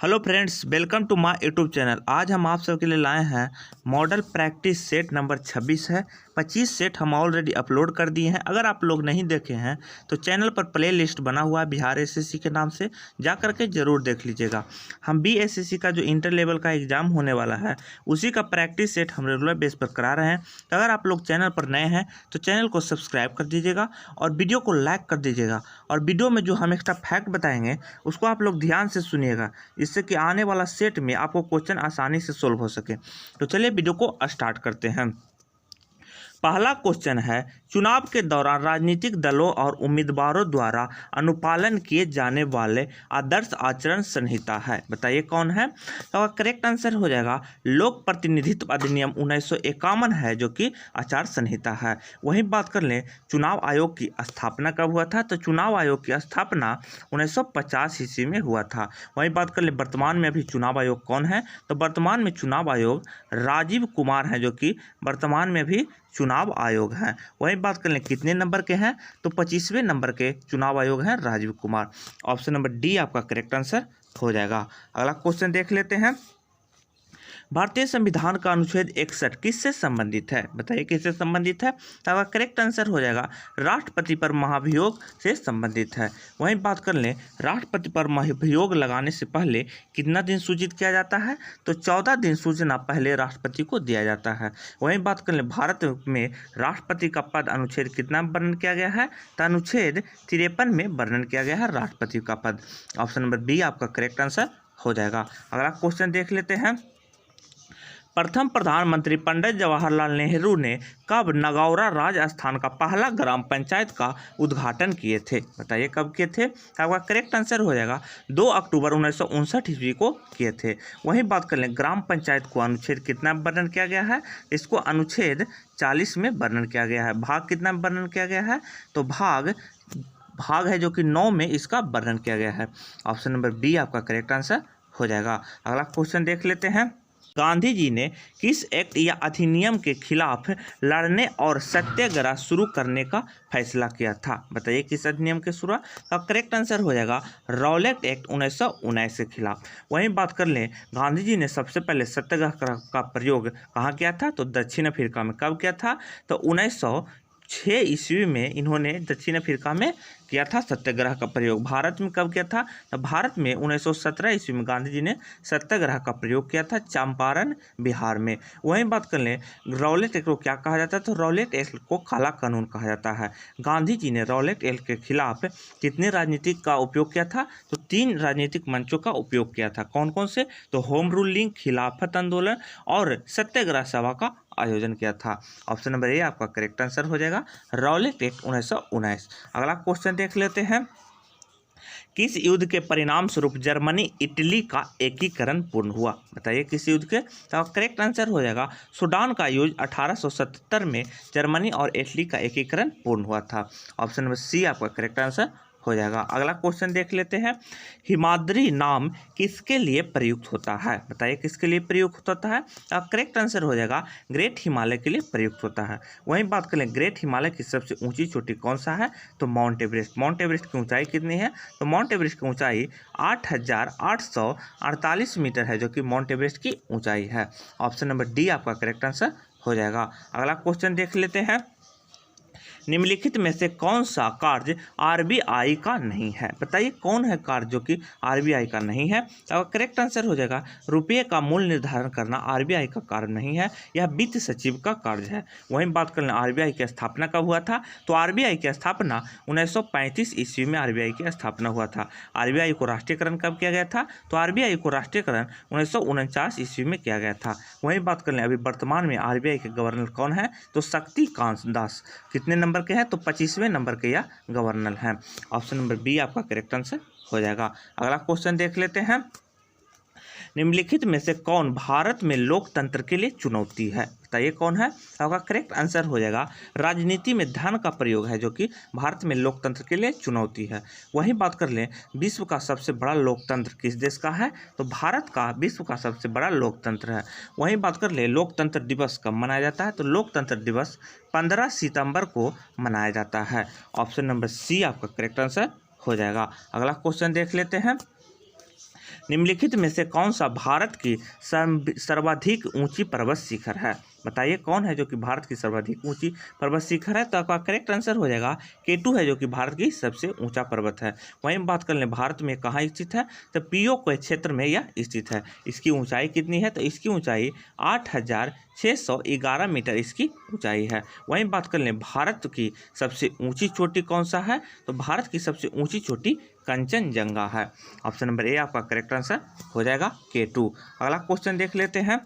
Hello friends, welcome to my YouTube channel. आज हम आप सबके लिए लाए हैं मॉडल प्रैक्टिस सेट नंबर 26 है। 25 सेट हम ऑलरेडी अपलोड कर दिए हैं। अगर आप लोग नहीं देखे हैं तो चैनल पर प्ले लिस्ट बना हुआ है बिहार एसएससी के नाम से, जा करके ज़रूर देख लीजिएगा। हम बीएसएससी का जो इंटर लेवल का एग्ज़ाम होने वाला है उसी का प्रैक्टिस सेट हम रेगुलर बेस पर करा रहे हैं। तो अगर आप लोग चैनल पर नए हैं तो चैनल को सब्सक्राइब कर दीजिएगा और वीडियो को लाइक कर दीजिएगा। और वीडियो में जो हम एक्स्ट्रा फैक्ट बताएंगे उसको आप लोग ध्यान से सुनिएगा, जिससे कि आने वाला सेट में आपको क्वेश्चन आसानी से सोल्व हो सके। तो चलिए वीडियो को स्टार्ट करते हैं। पहला क्वेश्चन है, चुनाव के दौरान राजनीतिक दलों और उम्मीदवारों द्वारा अनुपालन किए जाने वाले आदर्श आचरण संहिता है। बताइए कौन है। तो करेक्ट आंसर हो जाएगा लोक प्रतिनिधित्व अधिनियम 1951 है, जो कि आचार संहिता है। वहीं बात कर लें चुनाव आयोग की स्थापना कब हुआ था, तो चुनाव आयोग की स्थापना 1950 ईस्वी में हुआ था। वहीं बात कर लें वर्तमान में अभी चुनाव आयोग कौन है, तो वर्तमान में चुनाव आयोग राजीव कुमार हैं, जो कि वर्तमान में भी चुनाव आयोग हैं। वहीं बात कर लें कितने नंबर के हैं, तो 25वें नंबर के चुनाव आयोग हैं Rajiv Kumar. Option number D आपका करेक्ट आंसर हो जाएगा। अगला क्वेश्चन देख लेते हैं। भारतीय संविधान का अनुच्छेद 61 किससे संबंधित है। बताइए किससे संबंधित है। तो आपका करेक्ट आंसर हो जाएगा राष्ट्रपति पर महाभियोग से संबंधित है। वहीं बात कर लें राष्ट्रपति पर महाभियोग लगाने से पहले कितना दिन सूचित किया जाता है, तो 14 दिन सूचना पहले राष्ट्रपति को दिया जाता है। वहीं बात कर लें भारत में राष्ट्रपति का पद अनुच्छेद कितना में वर्णन किया गया है, तो अनुच्छेद 53 में वर्णन किया गया है राष्ट्रपति का पद। ऑप्शन नंबर बी आपका करेक्ट आंसर हो जाएगा। अगला क्वेश्चन देख लेते हैं। प्रथम प्रधानमंत्री पंडित जवाहरलाल नेहरू ने कब नगौरा राजस्थान का पहला ग्राम पंचायत का उद्घाटन किए थे। बताइए कब किए थे। आपका करेक्ट आंसर हो जाएगा 2 अक्टूबर 1959 ईस्वी को किए थे। वहीं बात कर लें ग्राम पंचायत को अनुच्छेद कितना वर्णन किया गया है, इसको अनुच्छेद 40 में वर्णन किया गया है। भाग कितना वर्णन किया गया है, तो भाग है जो कि 9 में इसका वर्णन किया गया है। ऑप्शन नंबर बी आपका करेक्ट आंसर हो जाएगा। अगला क्वेश्चन देख लेते हैं। गांधी जी ने किस एक्ट या अधिनियम के खिलाफ लड़ने और सत्याग्रह शुरू करने का फैसला किया था। बताइए किस अधिनियम के शुरू। तो करेक्ट आंसर हो जाएगा रॉलेट एक्ट 1919 के खिलाफ। वहीं बात कर लें गांधी जी ने सबसे पहले सत्याग्रह का प्रयोग कहाँ किया था, तो दक्षिण अफ्रीका में। कब किया था, तो 1906 ईस्वी में इन्होंने दक्षिण अफ्रीका में किया था सत्याग्रह का प्रयोग। भारत में कब किया था, तो भारत में 1917 ईस्वी में गांधी जी ने सत्याग्रह का प्रयोग किया था चंपारण बिहार में। वहीं बात कर लें रॉलेट एक्ट को क्या कहा जाता है, तो रॉलेट एक्ट को काला कानून कहा जाता है। गांधी जी ने रॉलेट एक्ट के खिलाफ कितने राजनीतिक का उपयोग किया था, तो 3 राजनीतिक मंचों का उपयोग किया था। कौन कौन से, तो होम रूलिंग, खिलाफत आंदोलन और सत्याग्रह सभा का आयोजन किया था। ऑप्शन नंबर ए आपका करेक्ट आंसर हो जाएगा रॉलेट एक्ट 1919। अगला क्वेश्चन देख लेते हैं। किस युद्ध के परिणाम स्वरूप जर्मनी इटली का एकीकरण पूर्ण हुआ। बताइए किस युद्ध के। तो करेक्ट आंसर हो जाएगा सूडान का युद्ध 1877 में जर्मनी और इटली का एकीकरण पूर्ण हुआ था। ऑप्शन नंबर सी आपका करेक्ट आंसर हो जाएगा। अगला क्वेश्चन देख लेते हैं। हिमाद्री नाम किसके लिए प्रयुक्त होता है। बताइए किसके लिए प्रयुक्त होता है। करेक्ट आंसर हो जाएगा ग्रेट हिमालय के लिए प्रयुक्त होता है। वहीं बात करें ग्रेट हिमालय की सबसे ऊंची चोटी कौन सा है, तो माउंट एवरेस्ट। माउंट एवरेस्ट की ऊंचाई कितनी है, तो माउंट एवरेस्ट की ऊंचाई 8848 मीटर है, जो कि माउंट एवरेस्ट की ऊंचाई है। ऑप्शन नंबर डी आपका करेक्ट आंसर हो जाएगा। अगला क्वेश्चन देख लेते हैं। निम्नलिखित में से कौन सा कार्य आरबीआई का नहीं है। बताइए कौन है कार्य जो कि आरबीआई का नहीं है। तो करेक्ट आंसर हो जाएगा रुपये का मूल्य निर्धारण करना आरबीआई का कार्य नहीं है, यह वित्त सचिव का कार्य है। वहीं बात कर लें आरबीआई की स्थापना कब हुआ था, तो आरबीआई की स्थापना 1935 ईस्वी में आरबीआई की स्थापना हुआ था। आरबीआई को राष्ट्रीयकरण कब किया गया था, तो आरबीआई को राष्ट्रीयकरण 1949 ईस्वी में किया गया था। वहीं बात कर लें अभी वर्तमान में आरबीआई के गवर्नर कौन है, तो शक्तिकांत दास कितने नंबर के हैं, तो 25वें नंबर के या गवर्नर हैं। ऑप्शन नंबर बी आपका करेक्ट आंसर हो जाएगा। अगला क्वेश्चन देख लेते हैं। निम्नलिखित में से कौन भारत में लोकतंत्र के लिए चुनौती है। बताइए कौन है। आपका करेक्ट आंसर हो जाएगा राजनीति में धन का प्रयोग है, जो कि भारत में लोकतंत्र के लिए चुनौती है। वहीं बात कर लें विश्व का सबसे बड़ा लोकतंत्र किस देश का है, तो भारत का विश्व का सबसे बड़ा लोकतंत्र है। वहीं बात कर लें लोकतंत्र दिवस कब मनाया जाता है, तो लोकतंत्र दिवस 15 सितंबर को मनाया जाता है। ऑप्शन नंबर सी आपका करेक्ट आंसर हो जाएगा। अगला क्वेश्चन देख लेते हैं। निम्नलिखित में से कौन सा भारत की सर्वाधिक ऊंची पर्वत शिखर है? बताइए कौन है जो कि भारत की सर्वाधिक ऊंची पर्वत शिखर है? तो आपका करेक्ट आंसर हो जाएगा K2 है जो कि भारत की सबसे ऊंचा पर्वत है। वहीं बात कर लें भारत में कहाँ स्थित है, तो पीओक क्षेत्र में यह स्थित है। इसकी ऊंचाई कितनी है, तो इसकी ऊंचाई 8,611 मीटर इसकी ऊंचाई है। वहीं बात कर लें भारत की सबसे ऊंची चोटी कौन सा है, तो भारत की सबसे ऊंची चोटी कंचनजंगा है। ऑप्शन नंबर ए आपका करेक्ट आंसर हो जाएगा K2। अगला क्वेश्चन देख लेते हैं।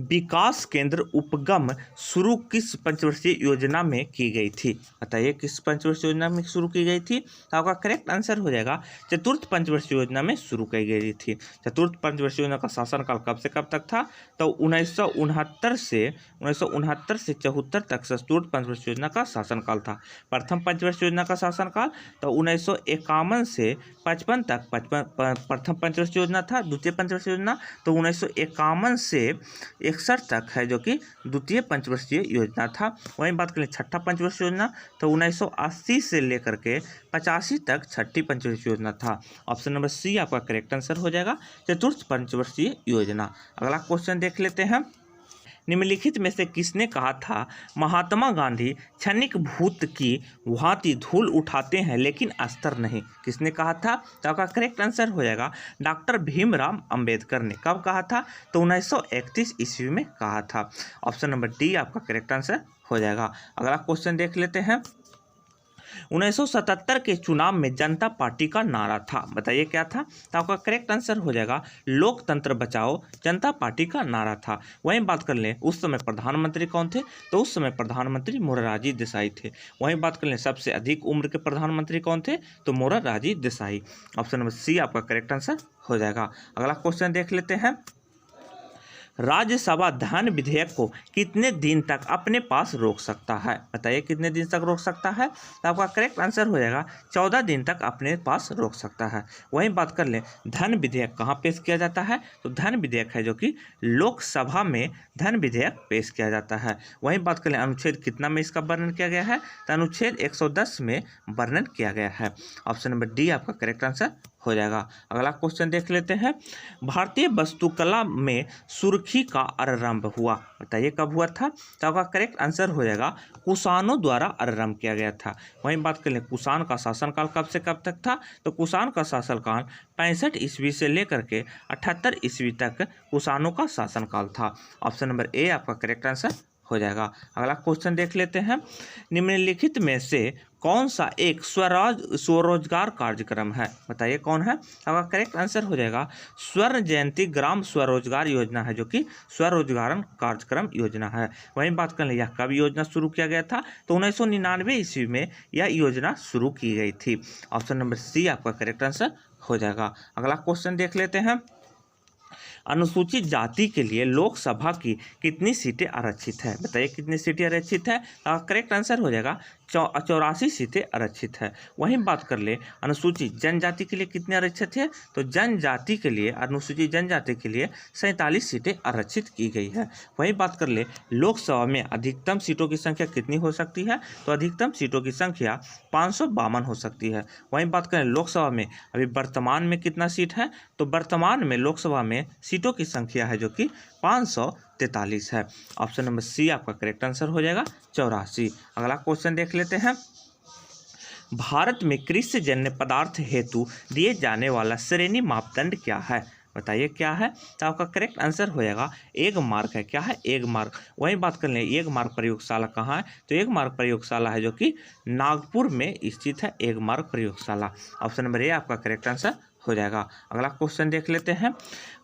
विकास केंद्र उपगम शुरू किस पंचवर्षीय योजना में की गई थी? बताइए किस पंचवर्षीय योजना में शुरू की गई थी? तो आपका करेक्ट आंसर हो जाएगा चतुर्थ पंचवर्षीय योजना में शुरू की गई थी। चतुर्थ पंचवर्षीय योजना का शासनकाल कब से कब तक था, तो 1969 से 74 तक चतुर्थ पंचवर्षीय योजना का शासनकाल था। प्रथम पंचवर्षीय योजना का शासनकाल तो 1951 से 55 तक प्रथम पंचवर्षीय योजना था। द्वितीय पंचवर्षीय योजना तो 1951 से 61 तक है जो कि द्वितीय पंचवर्षीय योजना था। वहीं बात करें छठा पंचवर्षीय योजना तो 1980 से लेकर के 85 तक छठी पंचवर्षीय योजना था। ऑप्शन नंबर सी आपका करेक्ट आंसर हो जाएगा चतुर्थ पंचवर्षीय योजना। अगला क्वेश्चन देख लेते हैं। निम्नलिखित में से किसने कहा था महात्मा गांधी क्षणिक भूत की भांति धूल उठाते हैं लेकिन अस्तर नहीं? किसने कहा था? तो आपका करेक्ट आंसर हो जाएगा डॉक्टर भीमराव अंबेडकर ने। कब कहा था? तो 1931 ईस्वी में कहा था। ऑप्शन नंबर डी आपका करेक्ट आंसर हो जाएगा। अगला क्वेश्चन देख लेते हैं। 1977 के चुनाव में जनता पार्टी का नारा था, बताइए क्या था? तो आपका करेक्ट आंसर हो जाएगा लोकतंत्र बचाओ जनता पार्टी का नारा था। वहीं बात कर लें उस समय प्रधानमंत्री कौन थे, तो उस समय प्रधानमंत्री मोरारजी देसाई थे। वहीं बात कर लें सबसे अधिक उम्र के प्रधानमंत्री कौन थे, तो Morarji Desai. Option number C आपका करेक्ट आंसर हो जाएगा। अगला क्वेश्चन देख लेते हैं। राज्यसभा धन विधेयक को कितने दिन तक अपने पास रोक सकता है? बताइए कितने दिन तक रोक सकता है? तो आपका करेक्ट आंसर हो जाएगा 14 दिन तक अपने पास रोक सकता है। वहीं बात कर लें धन विधेयक कहाँ पेश किया जाता है, तो धन विधेयक है जो कि लोकसभा में धन विधेयक पेश किया जाता है। वहीं बात कर लें अनुच्छेद कितना में इसका वर्णन किया गया है, तो अनुच्छेद 110 में वर्णन किया गया है। ऑप्शन नंबर डी आपका करेक्ट आंसर हो जाएगा। अगला क्वेश्चन देख लेते हैं। भारतीय वास्तुकला में सुर्खी का आरंभ हुआ, बताइए कब हुआ था? तो आपका करेक्ट आंसर हो जाएगा कुषाणों द्वारा आरंभ किया गया था। वहीं बात कर लें कुषाण का शासनकाल कब से कब तक था, तो कुषाण का शासनकाल 65 ईस्वी से लेकर के 78 ईस्वी तक कुषाणों का शासनकाल था। ऑप्शन नंबर ए आपका करेक्ट आंसर हो जाएगा। अगला क्वेश्चन देख लेते हैं। निम्नलिखित में से कौन सा एक स्वरोजगार कार्यक्रम है? बताइए कौन है? आपका करेक्ट आंसर हो जाएगा स्वर्ण जयंती ग्राम स्वरोजगार योजना है जो कि स्वरोजगार कार्यक्रम योजना है। वहीं बात कर लें यह कब योजना शुरू किया गया था, तो 1999 ईस्वी में यह योजना शुरू की गई थी। ऑप्शन नंबर सी आपका करेक्ट आंसर हो जाएगा। अगला क्वेश्चन देख लेते हैं। अनुसूचित जाति के लिए लोकसभा की कितनी सीटें आरक्षित है? बताइए कितनी सीटें आरक्षित है? करेक्ट आंसर हो जाएगा 84 सीटें आरक्षित है। वहीं बात कर ले अनुसूचित जनजाति के लिए कितने आरक्षित है, तो जनजाति के लिए अनुसूचित जनजाति के लिए 47 सीटें आरक्षित की गई है। वहीं बात कर ले लोकसभा में अधिकतम सीटों की संख्या कितनी हो सकती है, तो अधिकतम सीटों की संख्या 552 हो सकती है। वहीं बात करें लोकसभा में अभी वर्तमान में कितना सीट है, तो वर्तमान में लोकसभा में सीटों की संख्या है जो कि 543 है। ऑप्शन नंबर सी आपका करेक्ट आंसर हो जाएगा 84। अगला क्वेश्चन देख लेते हैं। भारत में कृषि जन्य पदार्थ हेतु दिए जाने वाला श्रेणी मापदंड क्या है? बताइए क्या है? तो आपका करेक्ट आंसर हो जाएगा एग मार्क है। क्या है? Egg mark. वहीं बात कर लें एग मार्क प्रयोगशाला कहाँ है, तो एग मार्क प्रयोगशाला है जो कि नागपुर में स्थित है एग मार्क प्रयोगशाला। ऑप्शन नंबर ए आपका करेक्ट आंसर हो जाएगा। अगला क्वेश्चन देख लेते हैं।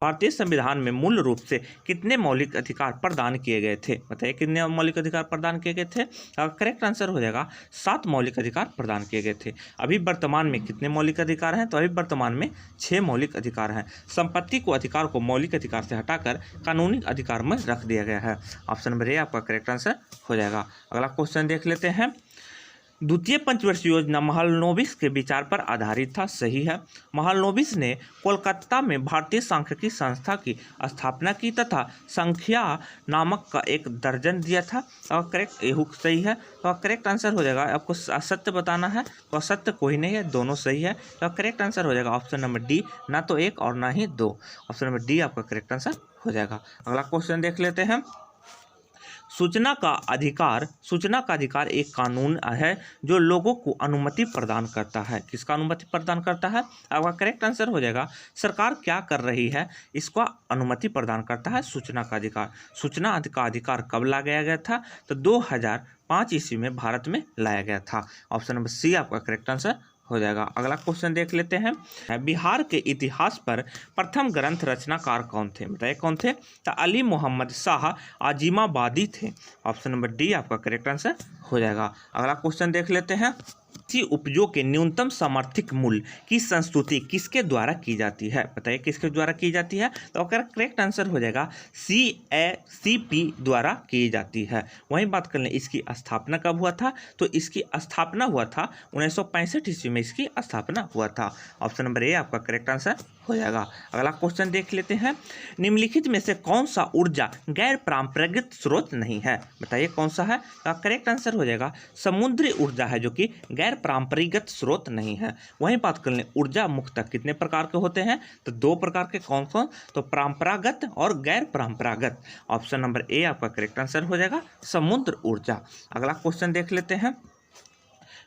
भारतीय संविधान में मूल रूप से कितने मौलिक अधिकार प्रदान किए गए थे? बताइए कितने मौलिक अधिकार प्रदान किए गए थे? करेक्ट आंसर हो जाएगा 7 मौलिक अधिकार प्रदान किए गए थे। अभी वर्तमान में कितने मौलिक अधिकार हैं, तो अभी वर्तमान में 6 मौलिक अधिकार हैं। संपत्ति को अधिकार को मौलिक अधिकार से हटाकर कानूनी अधिकार में रख दिया गया है। ऑप्शन नंबर ए आपका करेक्ट आंसर हो जाएगा। अगला क्वेश्चन देख लेते हैं। द्वितीय पंचवर्षीय योजना महालनोबिस के विचार पर आधारित था, सही है। महालनोबिस ने कोलकाता में भारतीय सांख्यिकी संस्था की स्थापना की तथा संख्या नामक का एक दर्जन दिया था। तो करेक्ट ये सही है। तो करेक्ट आंसर हो जाएगा, आपको सत्य बताना है तो सत्य कोई नहीं है, दोनों सही है। तो करेक्ट आंसर हो जाएगा ऑप्शन नंबर डी, ना तो एक और ना ही दो। ऑप्शन नंबर डी आपका करेक्ट आंसर हो जाएगा। अगला क्वेश्चन देख लेते हैं। सूचना का अधिकार एक कानून है जो लोगों को अनुमति प्रदान करता है। किसका अनुमति प्रदान करता है? आपका करेक्ट आंसर हो जाएगा सरकार क्या कर रही है इसका अनुमति प्रदान करता है सूचना का अधिकार। सूचना का अधिकार कब लाया गया था? तो 2005 ईस्वी में भारत में लाया गया था। ऑप्शन नंबर सी आपका करेक्ट आंसर हो जाएगा। अगला क्वेश्चन देख लेते हैं। बिहार के इतिहास पर प्रथम ग्रंथ रचनाकार कौन थे? बताइए कौन थे? तो अली मोहम्मद शाह आजिमाबादी थे। ऑप्शन नंबर डी आपका करेक्ट आंसर हो जाएगा। अगला क्वेश्चन देख लेते हैं। कृषि उपजों के न्यूनतम समर्थित मूल्य की संस्तुति किसके द्वारा की जाती है? बताइए किसके द्वारा की जाती है? तो आपका करेक्ट आंसर हो जाएगा CACP द्वारा की जाती है। वहीं बात कर लें इसकी स्थापना कब हुआ था? तो इसकी स्थापना हुआ था 1965 ईस्वी में इसकी स्थापना हुआ था। ऑप्शन नंबर ए आपका करेक्ट आंसर हो जाएगा। अगला क्वेश्चन देख लेते हैं। निम्नलिखित में से कौन सा ऊर्जा गैर पारंपरिक स्रोत नहीं है? बताइए कौन सा है? तो करेक्ट आंसर हो जाएगा समुद्री ऊर्जा है जो कि गैर पारंपरिक स्रोत नहीं है। वहीं बात कर लें ऊर्जा मुख्यतः कितने प्रकार के होते हैं? तो दो प्रकार के। कौन कौन? तो परंपरागत और गैर परंपरागत। ऑप्शन नंबर ए आपका करेक्ट आंसर हो जाएगा समुद्र ऊर्जा। अगला क्वेश्चन देख लेते हैं।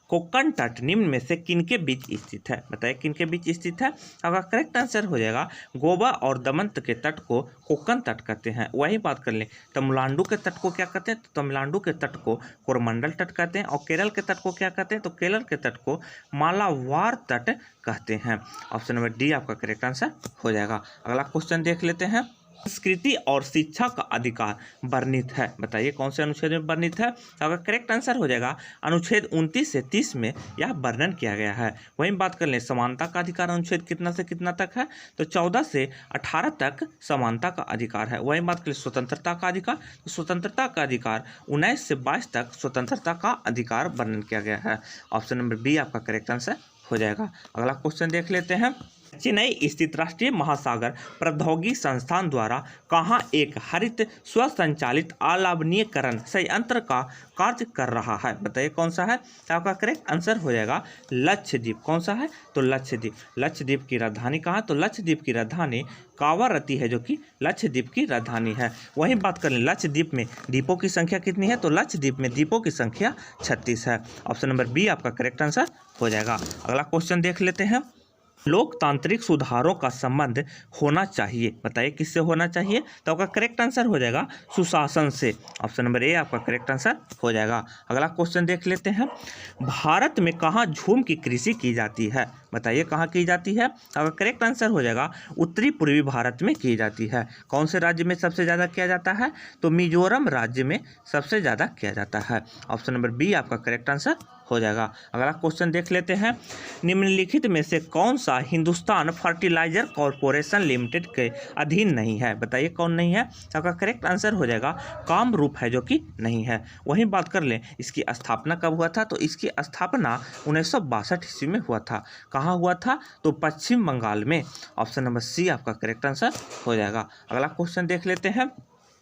कोंकण तट निम्न में से किनके बीच स्थित है? बताइए किनके बीच स्थित है? अगर करेक्ट आंसर हो जाएगा गोवा और दमन के तट को कोंकण तट कहते हैं। वही बात कर लें तमिलनाडु के तट को क्या कहते हैं? तो तमिलनाडु के तट को कोरमंडल तट कहते हैं। और केरल के तट को क्या कहते हैं? तो केरल के तट को मालाबार तट कहते हैं। ऑप्शन नंबर डी आपका करेक्ट आंसर हो जाएगा। अगला क्वेश्चन देख लेते हैं। संस्कृति और शिक्षा का अधिकार वर्णित है। बताइए कौन से अनुच्छेद में वर्णित है? अगर करेक्ट आंसर हो जाएगा अनुच्छेद 29 से 30 में यह वर्णन किया गया है। वहीं बात कर लें समानता का अधिकार अनुच्छेद कितना से कितना तक है? तो 14 से 18 तक समानता का अधिकार है। वहीं बात कर लें स्वतंत्रता का अधिकार, तो स्वतंत्रता का अधिकार 19 से 22 तक स्वतंत्रता का अधिकार वर्णन किया गया है। ऑप्शन नंबर बी आपका करेक्ट आंसर हो जाएगा। अगला क्वेश्चन देख लेते हैं। चेन्नई स्थित राष्ट्रीय महासागर प्रौद्योगिकी संस्थान द्वारा कहाँ एक हरित स्वसंचालित अलावनीकरण संयंत्र का कार्य कर रहा है? बताइए कौन सा है? तो आपका करेक्ट आंसर हो जाएगा लक्षद्वीप। कौन सा है? तो लक्षद्वीप। लक्षद्वीप की राजधानी कहाँ? तो लक्षद्वीप की राजधानी कावारती है जो कि लक्षद्वीप की राजधानी है। वहीं बात करें लक्षद्वीप में द्वीपों की संख्या कितनी है? तो लक्षद्वीप में द्वीपों की संख्या 36 है। ऑप्शन नंबर बी आपका करेक्ट आंसर हो जाएगा। अगला क्वेश्चन देख लेते हैं। लोकतांत्रिक सुधारों का संबंध होना चाहिए। बताइए किससे होना चाहिए? तो आपका करेक्ट आंसर हो जाएगा सुशासन से। ऑप्शन नंबर ए आपका करेक्ट आंसर हो जाएगा। अगला क्वेश्चन देख लेते हैं। भारत में कहाँ झूम की कृषि की जाती है? बताइए कहाँ की जाती है? आपका करेक्ट आंसर हो जाएगा उत्तरी पूर्वी भारत में की जाती है। कौन से राज्य में सबसे ज़्यादा किया जाता है? तो मिजोरम राज्य में सबसे ज़्यादा किया जाता है। ऑप्शन नंबर बी आपका करेक्ट आंसर हो जाएगा। अगला क्वेश्चन देख लेते हैं। निम्नलिखित में से कौन सा हिंदुस्तान फर्टिलाइजर कॉरपोरेशन लिमिटेड के अधीन नहीं है? बताइए कौन नहीं है? आपका करेक्ट आंसर हो जाएगा कामरूप है जो कि नहीं है। वहीं बात कर लें इसकी स्थापना कब हुआ था? तो इसकी स्थापना 1962 ईस्वी में हुआ था। कहाँ हुआ था? तो पश्चिम बंगाल में। ऑप्शन नंबर सी आपका करेक्ट आंसर हो जाएगा। अगला क्वेश्चन देख लेते हैं।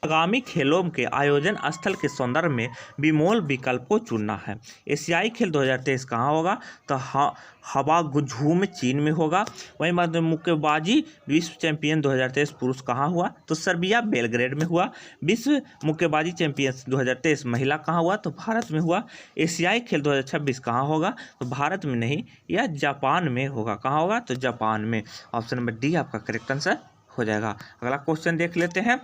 आगामी खेलों के आयोजन स्थल के संदर्भ में विमोल विकल्प को चुनना है। एशियाई खेल 2023 कहाँ होगा? तो हवागुझू चीन में होगा। वहीं बाद मुक्केबाजी विश्व चैंपियन 2023 पुरुष कहाँ हुआ? तो सर्बिया बेलग्रेड में हुआ। विश्व मुक्केबाजी चैंपियन 2023 महिला कहाँ हुआ? तो भारत में हुआ। एशियाई खेल 2026 कहाँ होगा? तो भारत में नहीं, यह जापान में होगा। कहाँ होगा? तो जापान में। ऑप्शन नंबर डी आपका करेक्ट आंसर हो जाएगा। अगला क्वेश्चन देख लेते हैं।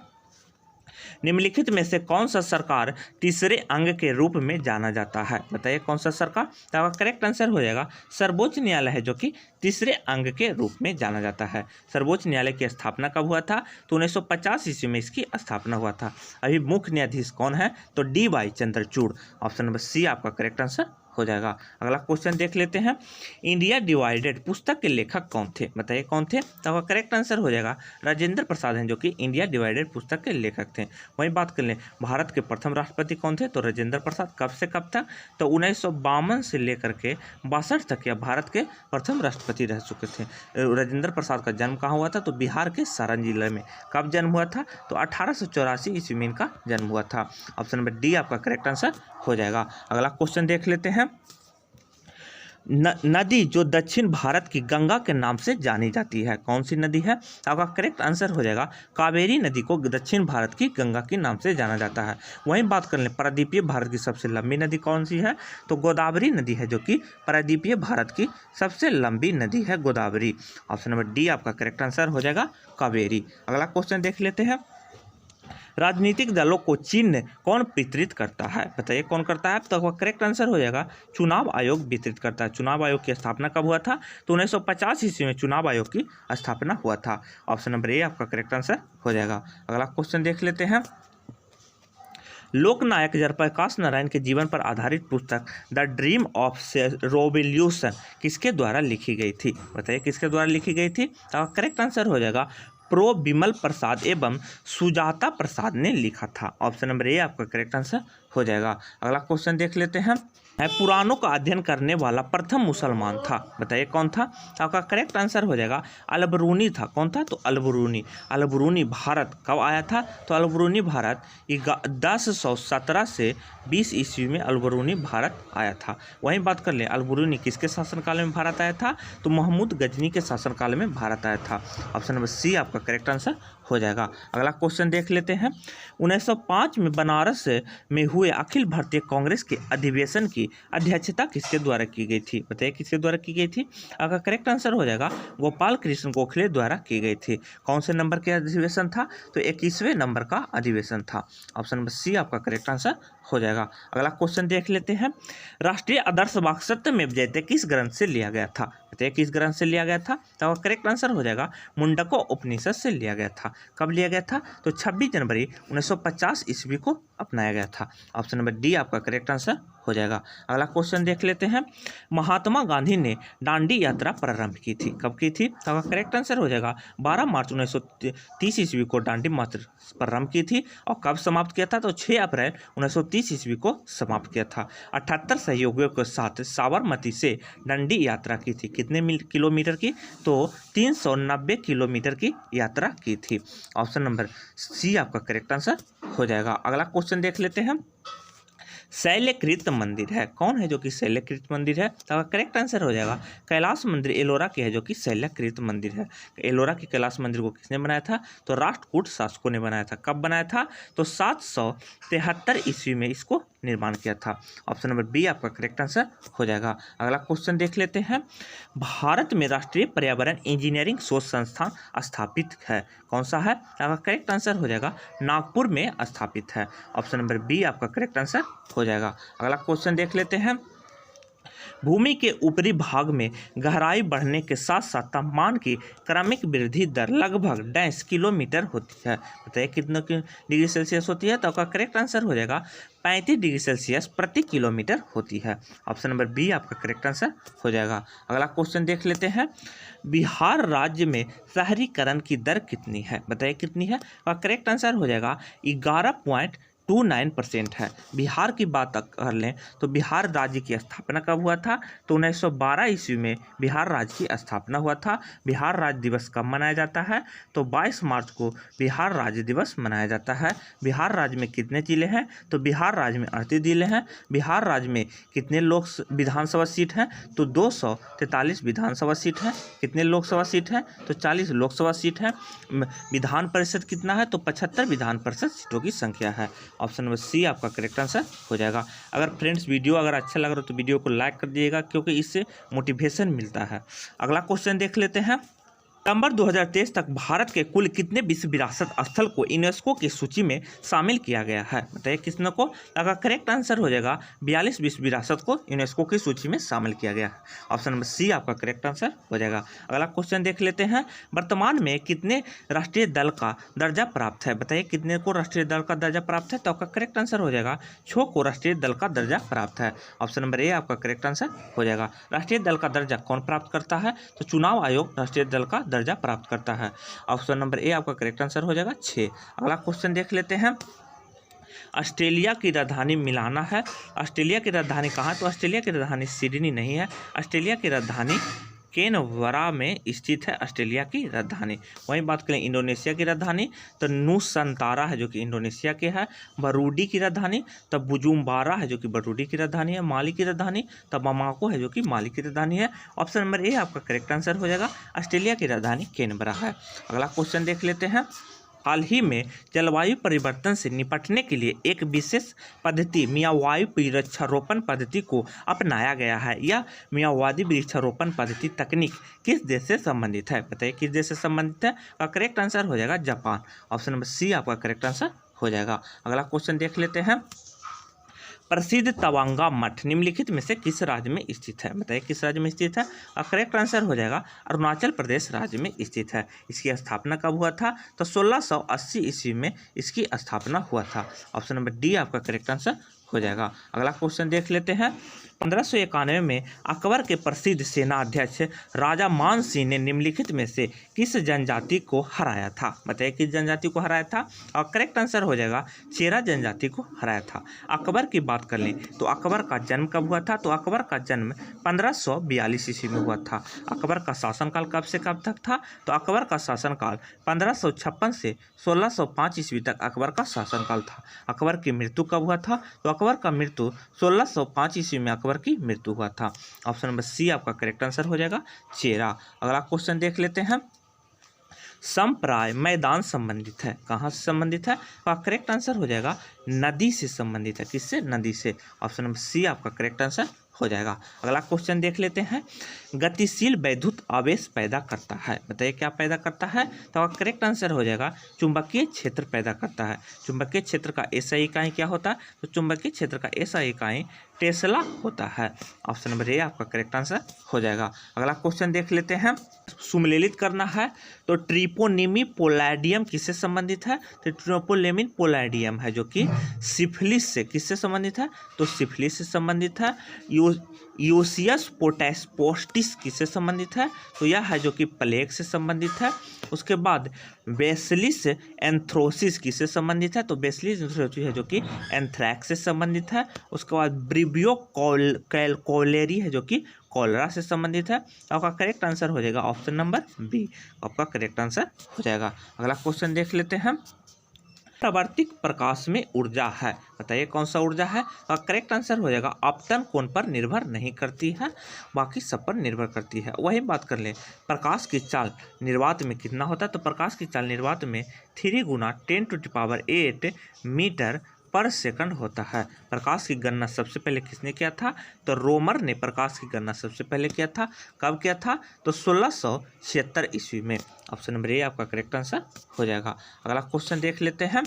निम्नलिखित में से कौन सा सरकार तीसरे अंग के रूप में जाना जाता है? बताइए कौन सा सरकार? तो आपका करेक्ट आंसर हो जाएगा सर्वोच्च न्यायालय है जो कि तीसरे अंग के रूप में जाना जाता है। सर्वोच्च न्यायालय की स्थापना कब हुआ था? तो 1950 ईस्वी में इसकी स्थापना हुआ था। अभी मुख्य न्यायाधीश कौन है? तो DY Chandrachud. Option number C आपका करेक्ट आंसर हो जाएगा। अगला क्वेश्चन देख लेते हैं, इंडिया डिवाइडेड पुस्तक के लेखक कौन थे? बताइए कौन थे? तो आपका करेक्ट आंसर हो जाएगा राजेंद्र प्रसाद हैं, जो कि इंडिया डिवाइडेड पुस्तक के लेखक थे। वहीं बात कर लें भारत के प्रथम राष्ट्रपति कौन थे? तो राजेंद्र प्रसाद। कब से कब तक? तो 1952 से लेकर के 62 तक यह भारत के प्रथम राष्ट्रपति रह चुके थे। राजेंद्र प्रसाद का जन्म कहाँ हुआ था? तो बिहार के सारण जिले में। कब जन्म हुआ था? तो 1884 ईस्वी में इनका जन्म हुआ था। ऑप्शन नंबर डी आपका करेक्ट आंसर हो जाएगा। अगला क्वेश्चन देख लेते हैं, नदी जो दक्षिण भारत की गंगा के नाम से जानी जाती है, कौन सी नदी है? आपका करेक्ट आंसर हो जाएगा कावेरी नदी को दक्षिण भारत की गंगा के नाम से जाना जाता है। वहीं बात कर लें प्रायद्वीपीय भारत की सबसे लंबी नदी कौन सी है? तो गोदावरी नदी है, जो कि प्रायद्वीपीय भारत की सबसे लंबी नदी है गोदावरी। ऑप्शन नंबर डी आपका करेक्ट आंसर हो जाएगा कावेरी। अगला क्वेश्चन देख लेते हैं, राजनीतिक दलों को चिन्ह कौन वितरित करता है? बताइए कौन करता है? तो करेक्ट आंसर हो जाएगा चुनाव आयोग वितरित करता है। चुनाव आयोग की स्थापना कब हुआ था? तो 1950 ईस्वी में चुनाव आयोग की स्थापना हुआ था। ऑप्शन नंबर ए आपका करेक्ट आंसर हो जाएगा। अगला क्वेश्चन देख लेते हैं, लोकनायक जयप्रकाश नारायण के जीवन पर आधारित पुस्तक द ड्रीम ऑफ रेवोल्यूशन किसके द्वारा लिखी गई थी? बताइए किसके द्वारा लिखी गई थी? तो करेक्ट आंसर हो जाएगा प्रो बिमल प्रसाद एवं सुजाता प्रसाद ने लिखा था। ऑप्शन नंबर ए आपका करेक्ट आंसर हो जाएगा। अगला क्वेश्चन देख लेते हैं, पुराणों का अध्ययन करने वाला प्रथम मुसलमान था? बताइए कौन था? तो आपका करेक्ट आंसर हो जाएगा अलबरूनी था। कौन था? तो अलबरूनी। अलबरूनी भारत कब आया था? तो अलबरूनी भारत 1017 से 20 ईस्वी में अलबरूनी भारत आया था। वहीं बात कर लें अलबरूनी किसके शासनकाल में भारत आया था? तो महमूद गजनी के शासनकाल में भारत आया था। ऑप्शन नंबर सी आपका करेक्ट आंसर हो जाएगा। अगला क्वेश्चन देख लेते हैं, 1905 में बनारस में हुए अखिल भारतीय कांग्रेस के अधिवेशन की अध्यक्षता किसके द्वारा की गई थी? बताइए किसके द्वारा की गई थी? आपका करेक्ट आंसर हो जाएगा गोपाल कृष्ण गोखले द्वारा की गई थी। कौन से नंबर के अधिवेशन था? तो 21वें नंबर का अधिवेशन था। ऑप्शन नंबर सी आपका करेक्ट आंसर हो जाएगा। अगला क्वेश्चन देख लेते हैं, राष्ट्रीय आदर्श वाक्य सत्यमेव जयते किस ग्रंथ से लिया गया था? बताइए किस ग्रंथ से लिया गया था? तो करेक्ट आंसर हो जाएगा मुंडको उपनिषद से लिया गया था। कब लिया गया था? तो 26 जनवरी 1950 ईस्वी को अपनाया गया था। ऑप्शन नंबर डी आपका करेक्ट आंसर हो जाएगा। अगला क्वेश्चन देख लेते हैं, महात्मा गांधी ने दांडी यात्रा प्रारंभ की थी, कब की थी? तो आपका करेक्ट आंसर हो जाएगा 12 मार्च 1930 ईस्वी को दांडी यात्रा प्रारंभ की थी। और कब समाप्त किया था? तो 6 अप्रैल 1930 ईस्वी को समाप्त किया था। 78 सहयोगियों के साथ साबरमती से दांडी यात्रा की थी। कितने किलोमीटर की? तो 390 किलोमीटर की यात्रा की थी। ऑप्शन नंबर सी आपका करेक्ट आंसर हो जाएगा। अगला क्वेश्चन देख लेते हैं, शैलकृत मंदिर है, कौन है जो कि शैलकृत मंदिर है? तो करेक्ट आंसर हो जाएगा कैलाश मंदिर एलोरा के है, जो कि शैलकृत मंदिर है। एलोरा के कैलाश मंदिर को किसने बनाया था? तो राष्ट्रकूट शासकों ने बनाया था। कब बनाया था? तो 773 ईस्वी में इसको निर्माण किया था। ऑप्शन नंबर बी आपका करेक्ट आंसर हो जाएगा। अगला क्वेश्चन देख लेते हैं, भारत में राष्ट्रीय पर्यावरण इंजीनियरिंग शोध संस्थान स्थापित है, कौन सा है? आपका करेक्ट आंसर हो जाएगा नागपुर में स्थापित है। ऑप्शन नंबर बी आपका करेक्ट आंसर हो जाएगा। अगला क्वेश्चन देख लेते हैं, भूमि के ऊपरी भाग में गहराई बढ़ने के साथ साथ तापमान की क्रमिक वृद्धि दर लगभग 10 किलोमीटर होती है। बताइए कितने डिग्री सेल्सियस होती है? तो आपका करेक्ट आंसर हो जाएगा 35 डिग्री सेल्सियस प्रति किलोमीटर होती है। ऑप्शन नंबर बी आपका करेक्ट आंसर हो जाएगा। अगला क्वेश्चन देख लेते हैं, बिहार राज्य में शहरीकरण की दर कितनी है? बताइए कितनी है? और करेक्ट आंसर हो जाएगा 11.29% है। बिहार की बात कर लें तो बिहार राज्य की स्थापना कब हुआ था? तो 1912 ईस्वी में बिहार राज्य की स्थापना हुआ था। बिहार राज्य दिवस कब मनाया जाता है? तो 22 मार्च को बिहार राज्य दिवस मनाया जाता है। बिहार राज्य में कितने जिले हैं? तो बिहार राज्य में 38 जिले हैं। बिहार राज्य में कितने लोक विधानसभा सीट हैं? तो 243 विधानसभा सीट हैं। कितने लोकसभा सीट हैं? तो 40 लोकसभा सीट हैं। विधान परिषद कितना है? तो 75 विधान परिषद सीटों की संख्या है। ऑप्शन नंबर सी आपका करेक्ट आंसर हो जाएगा। अगर फ्रेंड्स वीडियो अगर अच्छा लग रहा हो तो वीडियो को लाइक कर दीजिएगा, क्योंकि इससे मोटिवेशन मिलता है। अगला क्वेश्चन देख लेते हैं, सितंबर 2023 तक भारत के कुल कितने विश्व विरासत स्थल को यूनेस्को की सूची में शामिल किया गया है? बताइए किसने को? अगर करेक्ट आंसर हो जाएगा 42 विश्व विरासत को यूनेस्को की सूची में शामिल किया गया है। ऑप्शन नंबर सी आपका करेक्ट आंसर हो जाएगा। अगला क्वेश्चन देख लेते हैं। वर्तमान में कितने राष्ट्रीय दल का दर्जा प्राप्त है? बताइए कितने को राष्ट्रीय दल का दर्जा प्राप्त है? तो आपका करेक्ट आंसर हो जाएगा 6 को राष्ट्रीय दल का दर्जा प्राप्त है। ऑप्शन नंबर ए आपका करेक्ट आंसर हो जाएगा। राष्ट्रीय दल का दर्जा कौन प्राप्त करता है? तो चुनाव आयोग राष्ट्रीय दल का दर्जा प्राप्त करता है। ऑप्शन नंबर ए आपका करेक्ट आंसर हो जाएगा 6। अगला क्वेश्चन देख लेते हैं। ऑस्ट्रेलिया की राजधानी मिलाना है। ऑस्ट्रेलिया की राजधानी कहाँ? तो ऑस्ट्रेलिया की राजधानी सिडनी नहीं है। ऑस्ट्रेलिया की राजधानी कैनबरा में स्थित है ऑस्ट्रेलिया की राजधानी। वहीं बात करें इंडोनेशिया की राजधानी तो नुसंतारा है जो कि इंडोनेशिया के है। बरूडी की राजधानी तब बुजुम्बारा है जो कि बरूडी की राजधानी है। माली की राजधानी तब बमाको है जो कि माली की राजधानी है। ऑप्शन नंबर ए आपका करेक्ट आंसर हो जाएगा। ऑस्ट्रेलिया की राजधानी कैनबरा है। अगला क्वेश्चन देख लेते हैं। हाल ही में जलवायु परिवर्तन से निपटने के लिए एक विशेष पद्धति मियावाकी वृक्षारोपण पद्धति को अपनाया गया है। यह मियावाकी वृक्षारोपण पद्धति तकनीक किस देश से संबंधित है? बताइए किस देश से संबंधित है? का करेक्ट आंसर हो जाएगा जापान। ऑप्शन नंबर सी आपका करेक्ट आंसर हो जाएगा। अगला क्वेश्चन देख लेते हैं। प्रसिद्ध तवांगा मठ निम्नलिखित में से किस राज्य में स्थित है? बताइए किस राज्य में स्थित है? और करेक्ट आंसर हो जाएगा अरुणाचल प्रदेश राज्य में स्थित है। इसकी स्थापना कब हुआ था? तो 1680 ईस्वी में इसकी स्थापना हुआ था। ऑप्शन नंबर डी आपका करेक्ट आंसर हो जाएगा। अगला क्वेश्चन देख लेते हैं। 1591 में अकबर के प्रसिद्ध सेनाध्यक्ष राजा मान सिंह ने निम्नलिखित में से किस जनजाति को हराया था? बताइए किस जनजाति को हराया था? और करेक्ट आंसर हो जाएगा चेरा जनजाति को हराया था। अकबर की बात कर लें तो अकबर का जन्म कब हुआ था? तो अकबर का जन्म 1542 ईस्वी में हुआ था। अकबर का शासनकाल कब से कब तक था? तो अकबर का शासनकाल 1556 से 1605 ईस्वी तक अकबर का शासनकाल था। अकबर की मृत्यु कब हुआ था? तो अकबर का मृत्यु 1605 ईस्वी में अकबर की मृत्यु हुआ था। ऑप्शन नंबर सी आपका करेक्ट आंसर हो जाएगा चेरा। अगला क्वेश्चन देख लेते हैं। संप्राय मैदान संबंधित है, कहाँ से संबंधित है? तो करेक्ट आंसर हो जाएगा नदी से संबंधित है। किससे? नदी से। ऑप्शन नंबर सी आपका करेक्ट आंसर हो जाएगा। अगला क्वेश्चन देख लेते हैं। गतिशील वैद्युत आवेश पैदा करता है। बताइए क्या पैदा करता है? तो करेक्ट आंसर हो जाएगा चुंबकीय क्षेत्र पैदा करता है। चुंबकीय क्षेत्र का एसआई इकाई क्या होता है? तो चुंबकीय क्षेत्र का एसआई इकाई टेस्ला होता है। ऑप्शन नंबर ए आपका करेक्ट आंसर हो जाएगा। अगला क्वेश्चन देख लेते हैं। सुमेलित करना है तो ट्रिपोनिमी पोलैडियम किससे संबंधित है? तो ट्रिपोनिमी पोलैडियम है जो कि सिफिलिस से किससे संबंधित है? तो सिफिलिस से संबंधित है। यूसियस पोस्टिस किससे संबंधित है? तो यह है जो कि प्लेग से संबंधित है। उसके बाद बेसिलिस एंथ्रोसिस किससे संबंधित है? तो बेसिलिस एंथ्रोसिस है जो कि एंथ्रैक्स से संबंधित है। उसके बाद ब्रिबियो कॉलेरी है जो कि कॉलरा से संबंधित है। आपका करेक्ट आंसर हो जाएगा ऑप्शन नंबर बी। आपका करेक्ट आंसर हो जाएगा। अगला क्वेश्चन देख लेते हैं। परावर्तित प्रकाश में ऊर्जा है, बताइए कौन सा ऊर्जा है? और करेक्ट आंसर हो जाएगा आपतन कोण पर निर्भर नहीं करती है, बाकी सब पर निर्भर करती है। वही बात कर लें प्रकाश की चाल निर्वात में कितना होता है? तो प्रकाश की चाल निर्वात में 3 × 10⁸ मीटर पर सेकंड होता है। प्रकाश की गणना सबसे पहले किसने किया था? तो रोमर ने प्रकाश की गणना सबसे पहले किया था। कब किया था? तो 1676 ईस्वी में। ऑप्शन नंबर ए आपका करेक्ट आंसर हो जाएगा। अगला क्वेश्चन देख लेते हैं।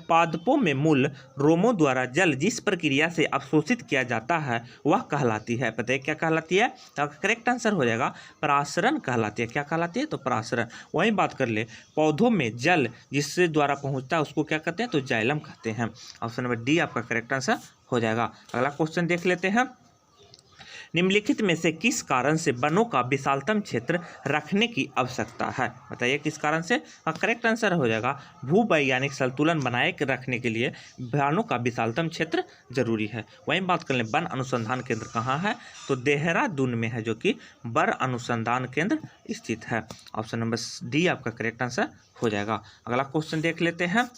पादपों में मूल रोमों द्वारा जल जिस प्रक्रिया से अवशोषित किया जाता है वह कहलाती है। बताइए क्या कहलाती है? तो करेक्ट आंसर हो जाएगा परासरण कहलाती है। क्या कहलाती है? तो परासरण। वही बात कर ले पौधों में जल जिससे द्वारा पहुंचता है उसको क्या कहते हैं? तो जाइलम कहते हैं। ऑप्शन नंबर डी आपका करेक्ट आंसर हो जाएगा। अगला क्वेश्चन देख लेते हैं। निम्नलिखित में से किस कारण से वनों का विशालतम क्षेत्र रखने की आवश्यकता है? बताइए किस कारण से? करेक्ट आंसर हो जाएगा भूवैज्ञानिक संतुलन बनाए रखने के लिए वनों का विशालतम क्षेत्र जरूरी है। वहीं बात कर लें वन अनुसंधान केंद्र कहाँ है? तो देहरादून में है जो कि वन अनुसंधान केंद्र स्थित है। ऑप्शन नंबर डी आपका करेक्ट आंसर हो जाएगा। अगला क्वेश्चन देख लेते हैं।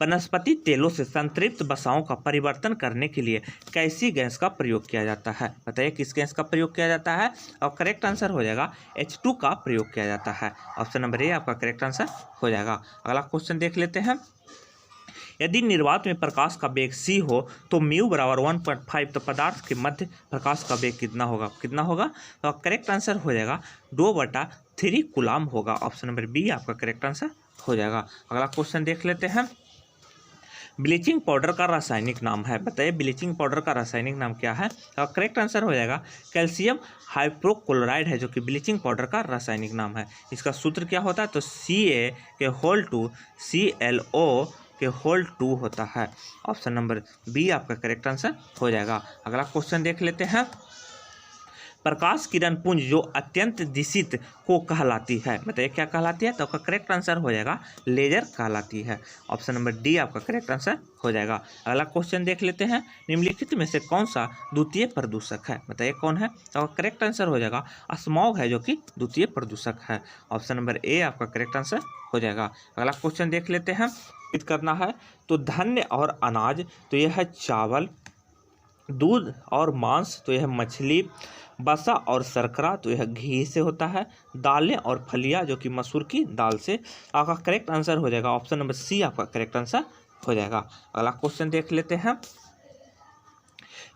वनस्पति तेलों से संतृप्त वसाओं का परिवर्तन करने के लिए कैसी गैस का प्रयोग किया जाता है? बताइए किस गैस का प्रयोग किया जाता है? और करेक्ट आंसर हो जाएगा H2 का प्रयोग किया जाता है। ऑप्शन नंबर ए आपका करेक्ट आंसर हो जाएगा। अगला क्वेश्चन देख लेते हैं। यदि निर्वात में प्रकाश का वेग c हो तो म्यू बराबर 1.5, तो पदार्थ के मध्य प्रकाश का वेग कितना होगा? तो करेक्ट आंसर हो जाएगा 2/3 3 कूलाम होगा। ऑप्शन नंबर बी आपका करेक्ट आंसर हो जाएगा। अगला क्वेश्चन देख लेते हैं। ब्लीचिंग पाउडर का रासायनिक नाम है, बताइए ब्लीचिंग पाउडर का रासायनिक नाम क्या है। तो करेक्ट आंसर हो जाएगा कैल्शियम हाइड्रोक्लोराइड है जो कि ब्लीचिंग पाउडर का रासायनिक नाम है। इसका सूत्र क्या होता है, तो Ca ClO के होल 2 होता है। ऑप्शन नंबर बी आपका करेक्ट आंसर हो जाएगा। अगला क्वेश्चन देख लेते हैं। प्रकाश किरण पुंज जो अत्यंत दिशित को कहलाती है, बताइए क्या कहलाती है। तो आपका करेक्ट आंसर हो जाएगा लेजर कहलाती है। ऑप्शन नंबर डी आपका करेक्ट आंसर हो जाएगा। अगला क्वेश्चन देख लेते हैं। निम्नलिखित में से कौन सा द्वितीय प्रदूषक है, बताइए कौन है। तो आपका करेक्ट आंसर हो जाएगा स्मॉग है जो कि द्वितीय प्रदूषक है। ऑप्शन नंबर ए आपका करेक्ट आंसर हो जाएगा। अगला क्वेश्चन देख लेते हैं। करना है तो धान्य और अनाज, तो यह है चावल, दूध और मांस, तो यह मछली, बसा और शर्करा, तो यह घी से होता है, दालें और फलियां जो कि मसूर की दाल से। आपका करेक्ट आंसर हो जाएगा ऑप्शन नंबर सी आपका करेक्ट आंसर हो जाएगा। अगला क्वेश्चन देख लेते हैं।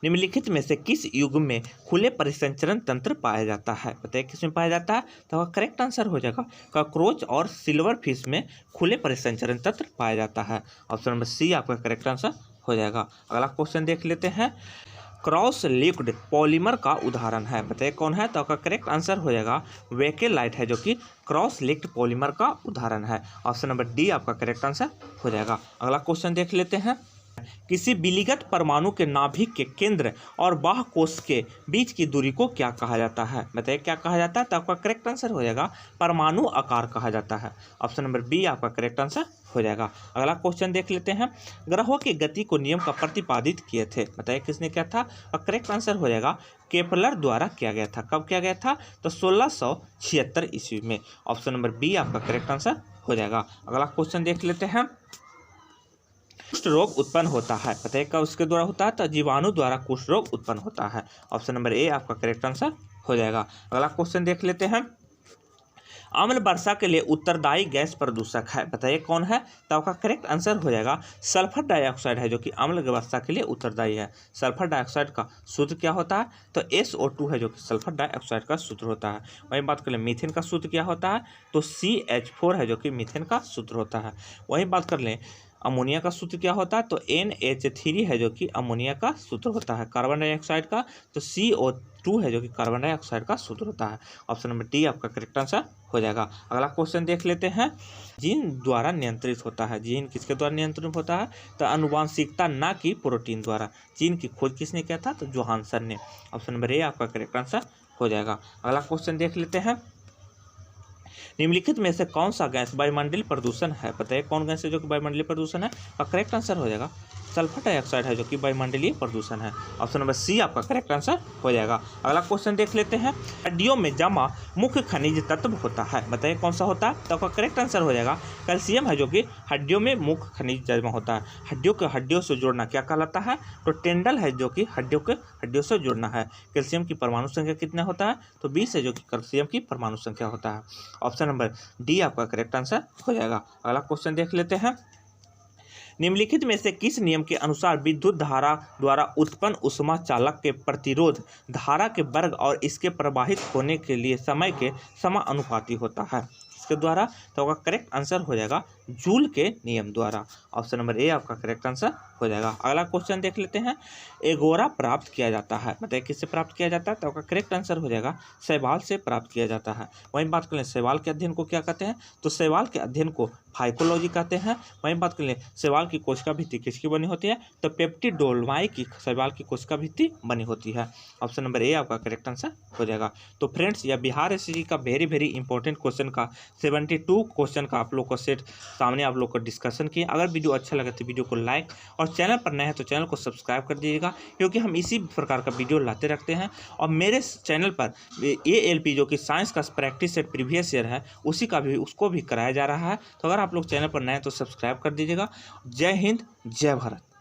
निम्नलिखित में से किस युग में खुले परिसंचरण तंत्र पाया जाता है, बताइए किस में पाया जाता है। तो करेक्ट आंसर हो जाएगा कॉकरोच और सिल्वर फिश में खुले परिसंचरण तंत्र पाया जाता है। ऑप्शन नंबर सी आपका करेक्ट आंसर हो जाएगा। अगला क्वेश्चन देख लेते हैं। क्रॉस लिंक्ड पॉलीमर का उदाहरण है, बताइए कौन है। तो आपका करेक्ट आंसर हो जाएगा वेकेलाइट है जो कि क्रॉस लिंक्ड पॉलीमर का उदाहरण है। ऑप्शन नंबर डी आपका करेक्ट आंसर हो जाएगा। अगला क्वेश्चन देख लेते हैं। किसी बिलीगत परमाणु के नाभिक के केंद्र और बाह्य कोश के बीच की दूरी को क्या कहा जाता है, बताइए क्या कहा जाता है। तो आपका करेक्ट आंसर हो जाएगा परमाणु आकार कहा जाता है। ऑप्शन नंबर बी आपका करेक्ट आंसर हो जाएगा। अगला क्वेश्चन देख लेते हैं। ग्रहों की गति को नियम का प्रतिपादित किए थे, बताइए किसने किया था। और करेक्ट आंसर हो जाएगा केपलर द्वारा किया गया था। कब किया गया था, तो 1676 ईस्वी में। ऑप्शन नंबर बी आपका करेक्ट आंसर हो जाएगा। अगला क्वेश्चन देख लेते हैं। कुष्ठ रोग उत्पन्न होता है, बताइए कब उसके द्वारा होता है। तो जीवाणु द्वारा कुष्ठ रोग उत्पन्न होता है। ऑप्शन नंबर ए आपका करेक्ट आंसर हो जाएगा। अगला क्वेश्चन देख लेते हैं। अम्ल वर्षा के लिए उत्तरदायी गैस प्रदूषक है, बताइए कौन है। तो आपका करेक्ट आंसर हो जाएगा सल्फर डाइऑक्साइड है जो कि अम्ल वर्षा के लिए उत्तरदायी है। सल्फर डाइऑक्साइड का सूत्र क्या होता है, तो SO2 है जो कि सल्फर डाइऑक्साइड का सूत्र होता है। वहीं बात कर लें मीथेन का सूत्र क्या होता है, तो CH4 है जो कि मीथेन का सूत्र होता है। वहीं बात कर लें अमोनिया का सूत्र क्या होता है, तो NH3 है जो कि अमोनिया का सूत्र होता है। कार्बन डाइऑक्साइड का तो CO2 है जो कि कार्बन डाइऑक्साइड का सूत्र होता है। ऑप्शन नंबर डी आपका करेक्ट आंसर हो जाएगा। अगला क्वेश्चन देख लेते हैं। जीन द्वारा नियंत्रित होता है, जीन किसके द्वारा नियंत्रित होता है, तो आनुवांशिकता ना कि प्रोटीन द्वारा। जीन की खोज किसने किया था, तो जोहानसन ने। ऑप्शन नंबर ए आपका करेक्ट आंसर हो जाएगा। अगला क्वेश्चन देख लेते हैं। निम्नलिखित में से कौन सा गैस वायुमंडलीय प्रदूषण है, बताइए कौन गैस है जो कि वायुमंडलीय प्रदूषण है। और करेक्ट आंसर हो जाएगा सल्फर डाइऑक्साइड है जो कि वायुमंडलीय प्रदूषण है। ऑप्शन नंबर सी आपका करेक्ट आंसर हो जाएगा। अगला क्वेश्चन देख लेते हैं। हड्डियों में जमा मुख्य खनिज तत्व होता है, बताइए कौन सा होता है। तो आपका करेक्ट आंसर हो जाएगा कैल्शियम है जो कि हड्डियों में मुख्य खनिज जमा होता है। हड्डियों को हड्डियों से जोड़ना क्या कहलाता है, तो टेंडल है जो कि हड्डियों से जोड़ना है। कैल्शियम की परमाणु संख्या कितना होता है, तो 20 है जो कि कैल्शियम की परमाणु संख्या होता है। ऑप्शन नंबर डी आपका करेक्ट आंसर हो जाएगा। अगला क्वेश्चन देख लेते हैं। निम्नलिखित में से किस नियम के अनुसार विद्युत धारा द्वारा उत्पन्न ऊष्मा चालक के प्रतिरोध धारा के वर्ग और इसके प्रवाहित होने के लिए समय के समानुपाती होता है, इसके द्वारा। तो आपका करेक्ट आंसर हो जाएगा जूल के नियम द्वारा। ऑप्शन नंबर ए आपका करेक्ट आंसर हो जाएगा। अगला क्वेश्चन देख लेते हैं। एगोरा प्राप्त किया जाता है, बताइए किससे प्राप्त किया जाता है। तो आपका करेक्ट आंसर हो जाएगा शैवाल से प्राप्त किया जाता है। वहीं बात करें शैवाल के अध्ययन को क्या कहते हैं, तो शैवाल के अध्ययन को फाइकोलॉजी कहते हैं। वहीं बात करें शैवाल की कोशिका भित्ति किसकी बनी होती है, तो पेप्टिडोलमाई की शैवाल की कोशिका भित्ति बनी होती है। ऑप्शन नंबर ए आपका करेक्ट आंसर हो जाएगा। तो फ्रेंड्स यह बिहार एसएससी का वेरी इंपॉर्टेंट क्वेश्चन का 72 क्वेश्चन का आप लोग को सेट सामने आप लोग को डिस्कशन किए। अगर वीडियो अच्छा लगे तो वीडियो को लाइक और चैनल पर नए हैं तो चैनल को सब्सक्राइब कर दीजिएगा, क्योंकि हम इसी प्रकार का वीडियो लाते रखते हैं। और मेरे चैनल पर ALP जो कि साइंस का प्रैक्टिस सेट प्रीवियस ईयर है उसको भी कराया जा रहा है। तो अगर आप लोग चैनल पर नए हैं तो सब्सक्राइब कर दीजिएगा। जय हिंद, जय भारत।